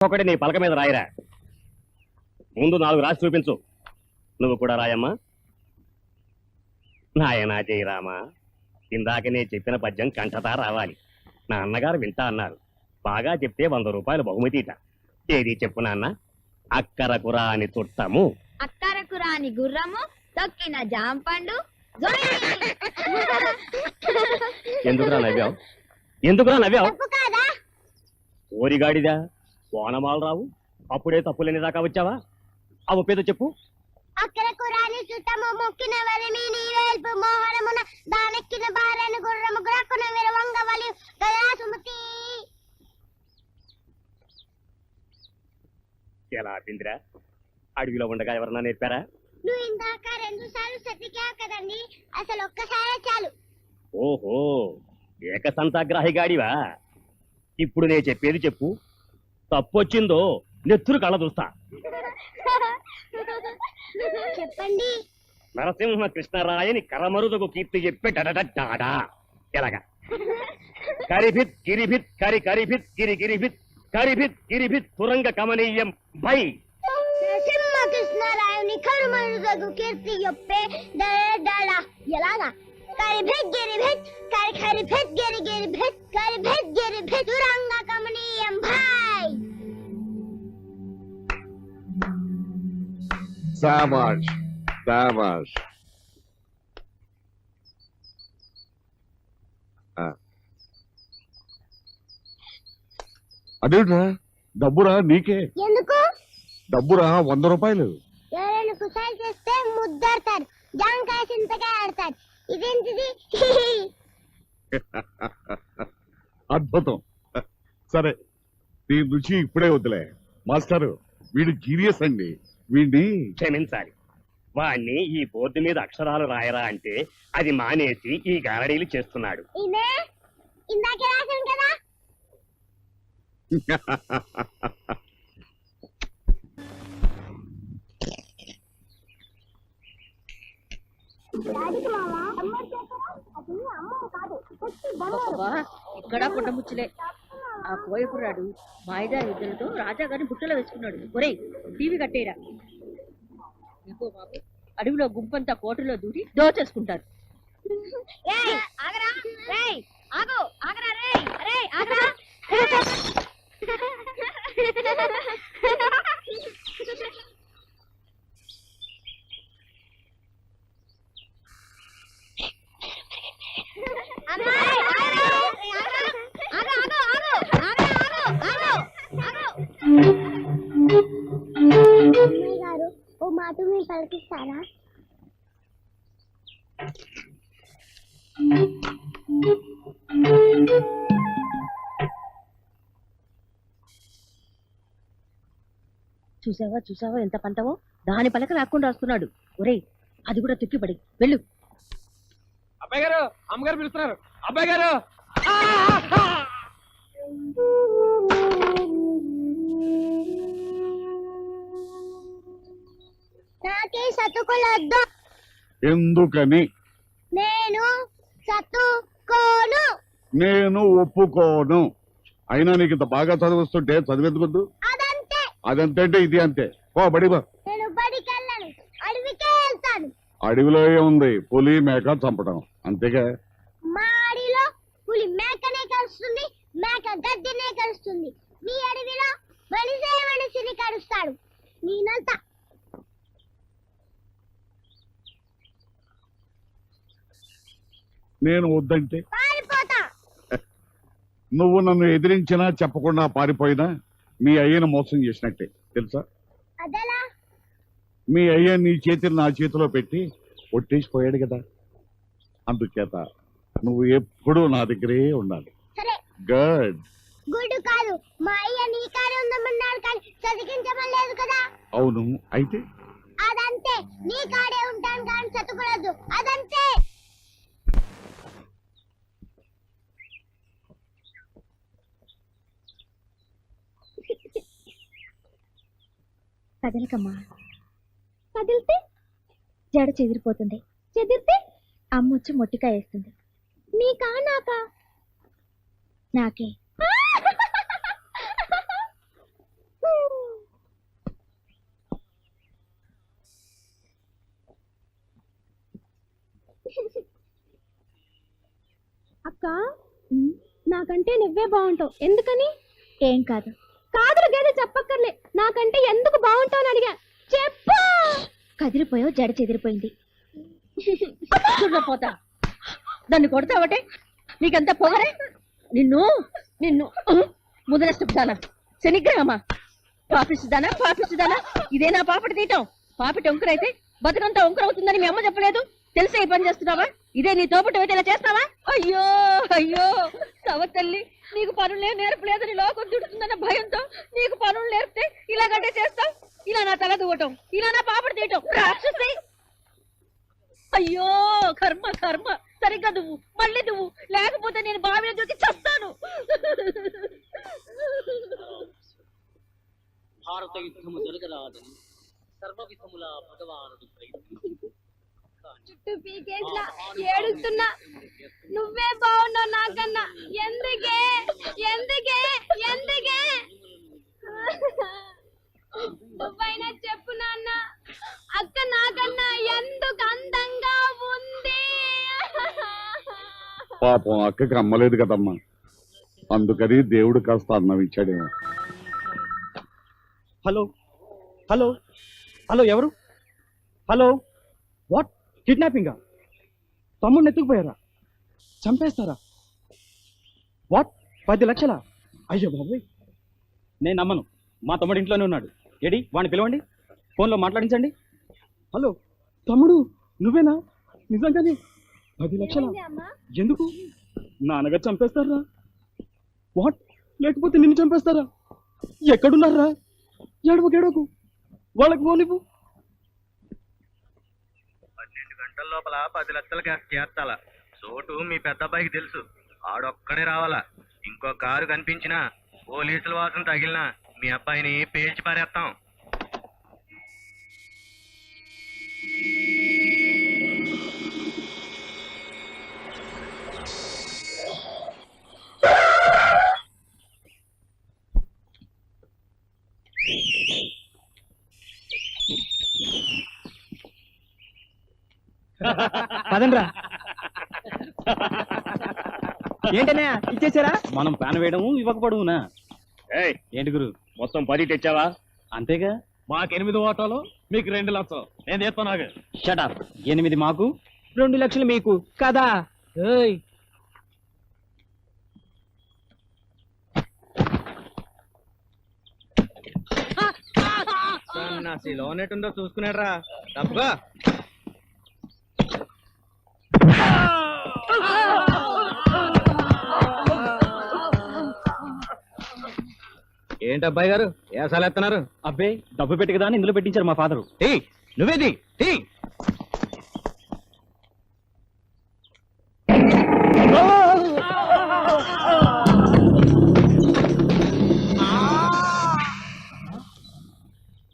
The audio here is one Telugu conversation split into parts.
ఒకటి నీ పలక మీద రాయిరా. ముందు 4 రాసి చూపించు. నువ్వు కూడా రాయమ్మా. నాయనా జయరామా, ఇందాకనే చెప్పిన పద్యం కంఠతా రావాలి. నా అన్నగారు వింటా అన్నారు. బాగా చెప్తే 100 రూపాయలు బహుమతిట. ఏది చెప్పు నాన్న. అక్కరకు రాని చుట్టము, అక్కరకు రాని గుర్రము, తొక్కిన జాంపండు. ఎందుకురా నవ్వావు? ఎందుకురా నవ్వావు? ఓరిగాడిదా, ఓనమాలు రావు, అప్పుడే తప్పులేని దాకా వచ్చావా? ఆ ఒప్పేదో చెప్పు. అక్కరకు రాని చుట్టము, మొక్కిన వలిమి నీవేల్పు మోహనమున దానెక్కిన భార్యను గుర్రము గురక్కున విరవంగవలి గదా సుమతి. ఎలా పిందిరా? అడవిలో ఉండగా ఎవరన్నా నేర్పారా? నువ్వు ఇందాక 2 సార్లు సతికావు కదండి, అసలు ఒక్కసారే చాలు. ఓహో, ఏకసంతాగ్రాహిగాడివా? ఇప్పుడు నేను చెప్పేది చెప్పు. తప్పొచ్చిందో నెత్తురు కళ్ళ చూస్తా. చెప్పండి. నరసింహ కృష్ణరాయని కరమరుదకు కీర్తి చెప్పే డడడా ఎలాగా? కరిభిత్ గిరిభిత్ కరి కరిభిత్ గిరి గిరిభిత్ కరిభిత్ గిరిభిత్ తురంగ కమనీయం బై. నరసింహ కృష్ణరాయుని కరమరుదకు కీర్తి చెప్పే డడడా ఎలాగా? కరిభిత్ గిరిభిత్ కరి కరిభిత్ గిరి గిరిభిత్ కరిభిత్ గిరిభిత్ తురంగ కమనీయం బై. శాబాష్ శాబాష్. అదేంట్రా? డబ్బురా నీకే. ఎందుకు? డబ్బురా 100 రూపాయలు. ఎవరైనా కుసాలు చేస్తే ముద్దాడతారు, జాంకాయ చింతకాయ ఆడతారు. ఇదేంటిది? అద్భుతం. సరే, దీని రుచి ఇప్పుడే వద్దులే. మాస్టారు, వీడు జీనియస్ అండి. వీడిని క్షమించాలి. వాణ్ణి ఈ బోర్డు మీద అక్షరాలు రాయరా అంటే అది మానేసి ఈ గారడీలు చేస్తున్నాడు. ఇదే ఇందాకే రాశాను కదా. ఇక్కడ పుట్టముచ్చులే. ఆ కోయకుర్రాడు మాయిదా యుద్ధలతో రాజాగారిని బుట్టలో వేసుకున్నాడు. ఒరేయ్, టీవీ కట్టేరా. ఇంకో బాబు, అడవిలో గుంపంతా కోటలో దూరి దోచేసుకుంటారు. గారు ఓ మాట మీరు పలికిస్తారా? చూసావా చూసావా ఎంత పంటవో? దాని పలక లాక్కుండా వస్తున్నాడు. ఒరేయ్, అది కూడా తిప్పిపడి వెళ్ళు. అబ్బాయి గారు, అమ్మగారు పిలుస్తున్నారు. అబ్బాయి గారు, నాకే చదువుకోలేదు. ఎందుకని? నేను చదువుకోను. నేను ఒప్పుకోను. అయినా నీకు ఇంత బాగా చదివిస్తుంటే చదివేందుకొద్దు? అదంతే. అదంతే అంటే ఇది అంతే. ఓ బడిబా. నేను బడికి వెళ్ళను, అడవికే వెళ్తాను. అడవిలో ఏముంది? పులి మేక చంపడం అంతేగా. మా అడవిలో పులి మేకనే కలుస్తుంది, మేక గడ్డినే కలుస్తుంది. మీ అడవిలో మనిషే మనిషిని కలుస్తాడు. నేనంతా నేను వద్దంటే పారిపోతా. నువ్వు నన్ను ఎదిరించినా చెప్పకుండా పారిపోయినా మీ అయ్యను మోసం చేసినట్టే తెలుసా? అదెలా? మీ అయ్య నీ చేతిని నా చేతిలో పెట్టి ఒట్టేసిపోయాడు కదా. అందుచేత నువ్వు ఎప్పుడూ నా దగ్గరే ఉండాలి. సరే, గుడ్. గుడ్ కాదు, మా అయ్య నీ కాడే ఉందమన్నాడు కానీ చదివించమలేదు కదా. అవును, అయితే అదంతే. నీ కాడే ఉంటాను కానీ చదువుకోలేదు. అదంతే. కదలకమ్మా. కదిలితే జడ చెదిరిపోతుంది, చెదిరితే అమ్మొచ్చి మొట్టికాయ వేస్తుంది. నీకా నాకా? నాకే. అక్క నాకంటే నువ్వే బాగుంటావు. ఎందుకని? ఏం కాదు. కాదులు గేదె చెప్పక్కర్లే. నాకంటే ఎందుకు బాగుంటావు అని అడిగా. చెప్పు. కదిరిపోయావు, జడ చెదిరిపోయింది. పోతా దాన్ని కొడతావటే నీకంతా పొగరే. నిన్ను నిన్ను ముదరస్తుదానా, శనిగ్రహమా, పాపిస్తుదానా. ఇదే నా పాపటి తీయటం. పాపిటి ఒంకరైతే బతుకంతా ఒంకరవుతుందని మీ అమ్మ చెప్పలేదు. తెలిసే ఈ పని చేస్తున్నావా? ఇదే నీ తోపటి అయితే ఇలా చేస్తావా? అయ్యో అయ్యో సవ తల్లి, నీకు పనులే నేర్పలేదని లోకం చుడుతుందన్న భయంతో నీకు పనులు నేర్పితే ఇలాగంటే చేస్తావు. ఇలా నా తల దువ్వటం, ఇలా నా పాపడి తీయటం రాక్షసి. అయ్యో కర్మ కర్మ. సరిగ్గా దువ్వు, మళ్ళీ దువ్వు, లేకపోతే నేను బావిలో దూకి చస్తాను. భారత యుద్ధము జరగరాదని సర్వవిధముల భగవానుడు చుట్టూ పీకేసినా ఏడుస్తున్నా. నువ్వే బాగున్నావు నాకన్నా. ఎందుకే ఎందుకే ఎందుకే? నువ్వైనా చెప్పు నాన్న. అక్క నాకన్నా ఎందుకు అందంగా ఉంది? పాపం అక్కకి అమ్మలేదు కదమ్మా, అందుకని దేవుడు కాస్త అన్నం ఇచ్చాడేమో. హలో హలో హలో, ఎవరు? Hello, what? కిడ్నాపింగా? తమ్ముడిని ఎత్తుకుపోయారా? చంపేస్తారా? వాట్? 10 లక్షలా? అయ్యో బాబోయ్, నేను నమ్మను. మా తమ్ముడు ఇంట్లోనే ఉన్నాడు. ఏడి వాడిని పిలవండి, ఫోన్లో మాట్లాడించండి. హలో తమ్ముడు, నువ్వేనా? నిజంగానే 10 లక్షలా? ఎందుకు? నాన్నగారు చంపేస్తారా? వాట్? లేకపోతే నిన్ను చంపేస్తారా? ఎక్కడున్నారా? ఏడవకు, వాళ్ళకి పోనివ్వు. 12 గంటల లోపల 10 లక్షల క్యాష్ చేర్చాల. చోటు మీ పెద్ద అబ్బాయికి తెలుసు. ఆడొక్కడే రావాలా. ఇంకో కారు కనిపించినా, పోలీసుల వాసన తగిలినా మీ అబ్బాయిని పేల్చి పారేస్తాం. పదండ్రా. ఏంటనే ఇచ్చేసారా? మనం ప్యాన్ వేయడము ఇవ్వకపోవడమునా? ఏయ్, ఏంటి గురు, మొత్తం 10 తెచ్చావా? అంతేగా. మాకు 8 ఓటాలు, మీకు 2 లక్షలు. నేను చేస్తున్నాగా. షటప్. 8 మాకు, 2 లక్షలు మీకు కదా. ఏయ్, లోన్ ఎటుందో చూసుకున్నారా? డబ్బా ఏంటబ్బాయి గారు ఏసాలు ఎత్తున్నారు? అబ్బే డబ్బు పెట్టి కదా అని ఇందులో పెట్టించారు మా ఫాదరు. నువ్వేది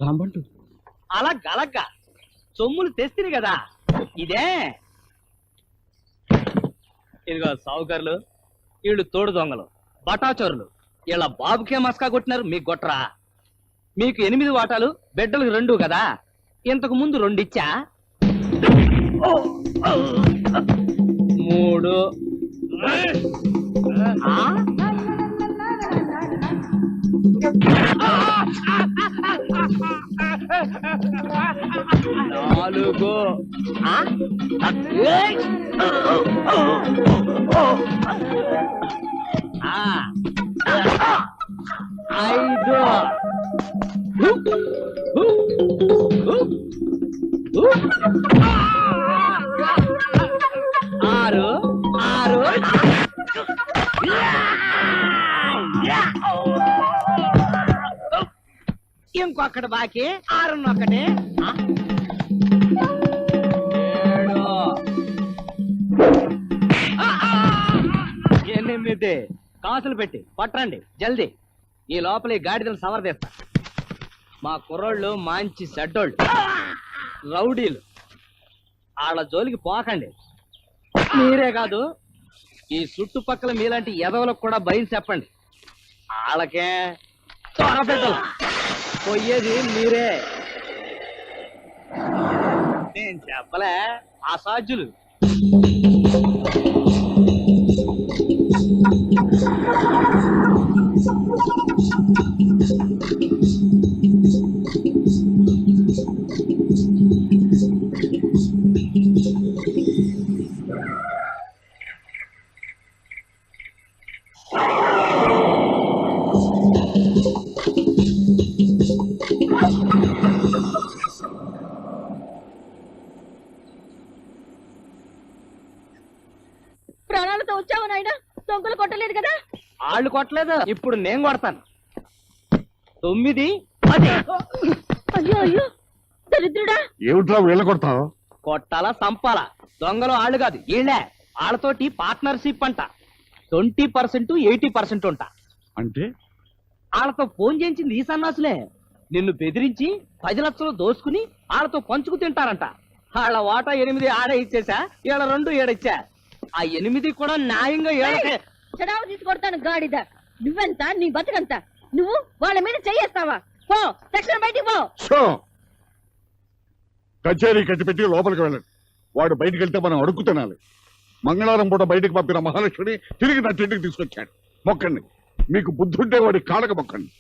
రాంబంటు అలా గలగ్గా సొమ్ములు తెస్తుంది కదా. ఇదే ఇదిగో సావుకారులు, వీళ్ళు తోడు దొంగలు, బటాచోరులు. ఇలా బాబుకే మస్కా కొట్టినారు, మీకు కొట్టరా? మీకు 8 వాటాలు, బిడ్డలకు 2 కదా. ఇంతకు ముందు 2 ఇచ్చా. 3 ఇంకొకటి బాకీ 6 ఒకటి 7 8 కాసులు పెట్టి పట్టండి జల్దీ. ఈ లోపల ఈ గాడిదలు సవరదేస్తా. మా కుర్రోళ్ళు మంచి సెడ్డోళ్ళు, రౌడీలు. వాళ్ళ జోలికి పోకండి. మీరే కాదు, ఈ చుట్టుపక్కల మీలాంటి ఎదవలకు కూడా భయం చెప్పండి. వాళ్ళకే త్వరపెట్టలు పోయేది మీరే. నేను చెప్పలే, అసాధ్యులు. ప్రాణాలతో వచ్చావు నాయన, దొంగలు కొట్టలేదు కదా? వాళ్ళు కొట్టలేదు, ఇప్పుడు నేను కొడతాను. 9, 10. అయ్యో అయ్యో దరిద్రుడా! ఏమిట్రా వీళ్ళ కొడతావు? కొట్టాలా సంపాలా? దొంగలు ఆళ్ళు కాదు వీళ్ళే. వాళ్ళతోటి పార్ట్నర్షిప్ అంట. 20%, 80% ఉంటా. అంటే వాళ్ళతో ఫోన్ చేయించింది ఈ సన్నాసులే. నిన్ను బెదిరించి 10 లక్షలు దోసుకుని వాళ్ళతో పంచుకు తింటారంట. వాళ్ళ వాటా 8 ఆడే ఇచ్చేసా, ఈడ 2 ఏడిచ్చా. ఆ 8 కూడా న్యాయంగా ఏడకే. చెడావు తీసుకొడతాను గాడిద. నువ్వెంత, నీ బతుకంత. నువ్వు వాళ్ళ మీద చెయ్యేస్తావా? పో, తక్షణం బయటికి పో. సో కచేరీ కట్టిపెట్టి లోపలికి వెళ్ళండి. వాడు బయటికి వెళ్తే మనం అడుక్కు తినాలి. మంగళవారం పూట బయటికి పంపిన మహాలక్ష్మిని తిరిగి నా ఇంటికి తీసుకొచ్చాడు. మొక్కండి. మీకు బుద్ధి ఉంటే వాడి కాళ్ళకు మొక్కండి.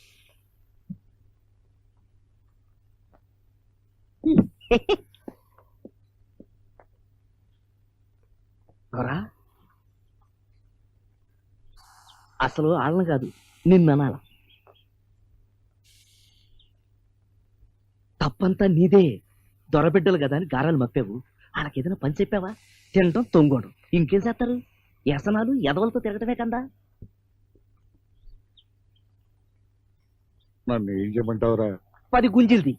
అసలు వాళ్ళని కాదు నిన్ననాల. తప్పంతా నీదే. దొరబిడ్డలు కదా అని గారాలు మప్పావు. వాళ్ళకి ఏదైనా పని చెప్పావా? తినటం తొంగోడు, ఇంకేం చేస్తారు? వ్యసనాలు ఎదవలతో తిరగటమే కదా. నన్ను ఏం చేయమంటావురా? 10 గుంజిల్ది.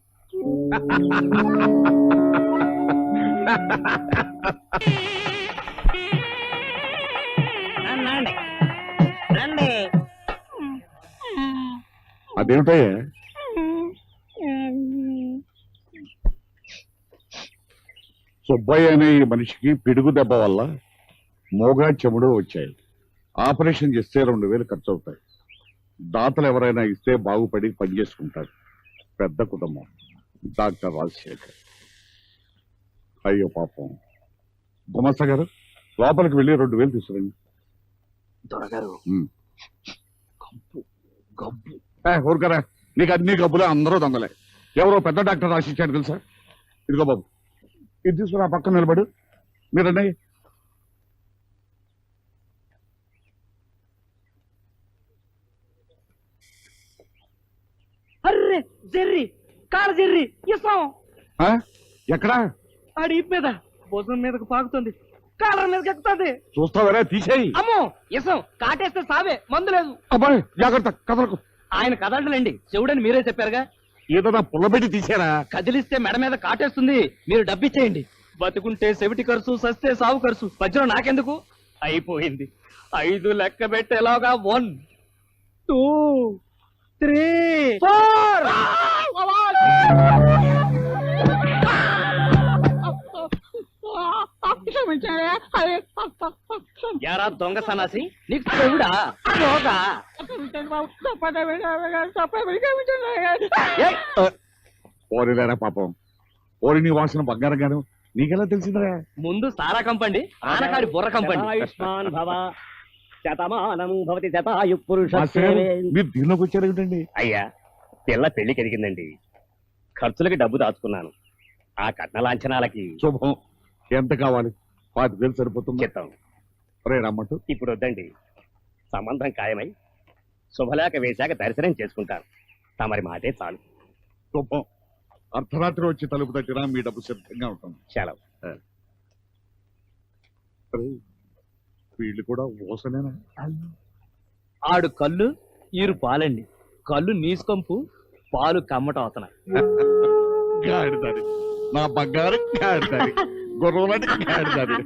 అదేమిటయ్యా? సుబ్బయ్య అనే ఈ మనిషికి పిడుగు దెబ్బ వల్ల మోగా చెముడు వచ్చాయి. ఆపరేషన్ చేస్తే 2000 ఖర్చు అవుతాయి. దాతలు ఎవరైనా ఇస్తే బాగుపడి పనిచేసుకుంటాడు. పెద్ద కుటుంబం. డాక్టర్ రాజశేఖర్. అయ్యో పాపం. గుమస్తా గారు లోపలికి వెళ్ళి 2000 తీసుకురండి. దొరగారు గబ్బు ఊరుకరా. నీకు అన్ని గబ్బులే, అందరూ దొంగలే. ఎవరో పెద్ద డాక్టర్ రాసిచ్చాడు తెలుసా? ఇదిగో బాబు, ఇది తీసుకురా, పక్కన నిలబడు. మీరండి. అర్రే జెర్రీ, కాళ్ళ జెర్రీ ఇస్తాం. ఎక్కడా? ఆడి ఇప్ మీద, భుజం మీదకు పాకుతుంది, కాళ్ళ మీదకి ఎక్కుతుంది. చూస్తావరా? తీసేయి. అమ్మో ఇసం, కాటేస్తే సావే, మందు లేదు. అబ్బాయి జాగ్రత్త, కదలకు. ఆయన కదలడండి, చెవుడని మీరే చెప్పారుగా. ఏదో నా పుల్లబెట్టి తీసారా? కదిలిస్తే మెడ మీద కాటేస్తుంది, మీరు డబ్బిచ్చేయండి. బతుకుంటే చెవిటి ఖర్చు, సస్తే సావు ఖర్చు, మధ్యలో నాకెందుకు? అయిపోయింది. 5 లెక్క పెట్టేలాగా 1, 2, 3, 4. యారా దొంగ సన్నాసి, నీకు చెవుడా మోగా? ఓరిలేరా పాపం. ఓరి నీ వాసన బంగారం గాను నీకెలా తెలిసిందిరా? ముందు సారా కంపండి, ఆనకాడి బుర్ర కంపండి. ఆయుష్మాన్ భవ, శతమానం భవతి శతాయు పురుష. మీరు దీనిలోకి వచ్చారు ఏంటండి? అయ్యా, పిల్ల పెళ్లి కలిగిందండి. ఖర్చులకి డబ్బు దాచుకున్నాను. ఆ కట్న లాంఛనాలకి శుభం. ఎంత కావాలి? 5000 సరిపోతుంది. చెప్తాం. రే రమ్మట్టు. ఇప్పుడు వద్దండి. సంబంధం ఖాయమై శుభలేఖ వేశాక దర్శనం చేసుకుంటాను. తమరి మాటే చాలు. శుభం. అర్ధరాత్రి వచ్చి తలుపు దగ్గర మీ డబ్బు సిద్ధంగా ఉంటుంది. సెలవు. వీళ్ళు కూడా ఓసనేనా? ఆడు కళ్ళు, ఈరు పాలండి. కళ్ళు నీసుకంపు, పాలు కమ్మటం అవుతున్నాయి. గాడిదారి, నా బంగారు గాడిదారి, గుర్రంలాంటి గాడిదారి.